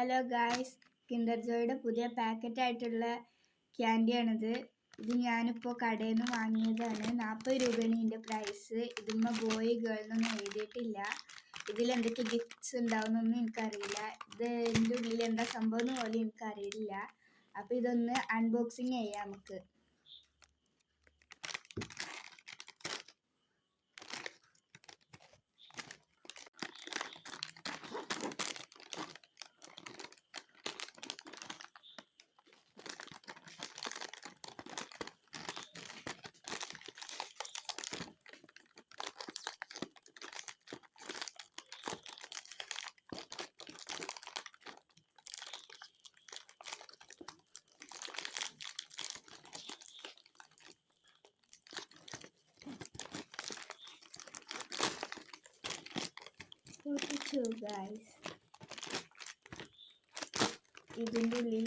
Hello guys, Kinder ജോയുടെ പുതിയ packet ആയിട്ടുള്ള ക്യാൻഡിയാണിത്. ഇത് ഞാനിപ്പോൾ കടയിൽ നിന്ന് വാങ്ങിയതാണ്. 40 രൂപയാണ് ഇതിൻ്റെ പ്രൈസ്. ഇതിന്മേ ബോയ് ഗേൾ എന്നൊന്നും എഴുതിയിട്ടില്ല. ഇതിലെന്തൊക്കെ ഗിഫ്റ്റ്സ് ഉണ്ടാവുന്നൊന്നും എനിക്കറിയില്ല. ഇതിൻ്റെ ഉള്ളിൽ എന്താ സംഭവം പോലും എനിക്കറിയില്ല. അപ്പോൾ ഇതൊന്ന് അൺബോക്സിങ് ചെയ്യാം നമുക്ക്. ഗൈസ്, ഇതിൻ്റെ ഉള്ളിൽ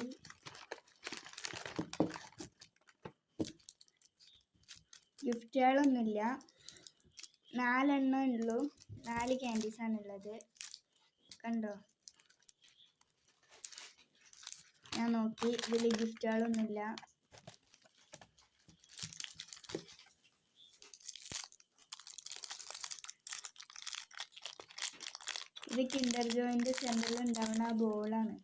ഗിഫ്റ്റുകളൊന്നുമില്ല. 4 എണ്ണം ഉള്ളൂ. 4 ക്യാൻഡീസാണുള്ളത്. കണ്ടോ, ഞാൻ നോക്കി, ഇതിൽ ഗിഫ്റ്റുകളൊന്നുമില്ല. ഇത് കിൻഡർ ജോയിൻ്റെ സെൻറ്ററിൽ ഉണ്ടാവുന്ന ആ ബോളാണ്.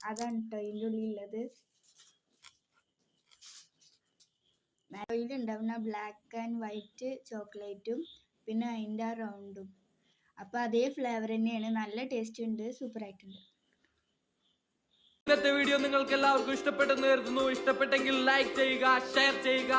അതാണ് കേട്ടോ ഇതിൻ്റെ ഉള്ളിലുള്ളത്. ഉണ്ടാവുന്ന ബ്ലാക്ക് ആൻഡ് വൈറ്റ് ചോക്ലേറ്റും പിന്നെ അതിൻ്റെ ആ റൗണ്ടും. അപ്പോൾ അതേ ഫ്ലേവർ തന്നെയാണ്. നല്ല ടേസ്റ്റ് ഉണ്ട്, സൂപ്പർ ആയിട്ടുണ്ട്. ഇന്നത്തെ വീഡിയോ നിങ്ങൾക്ക് എല്ലാവർക്കും ഇഷ്ടപ്പെട്ടെന്ന് കരുതുന്നു. ഇഷ്ടപ്പെട്ടെങ്കിൽ ലൈക്ക് ചെയ്യുക, ഷെയർ ചെയ്യുക,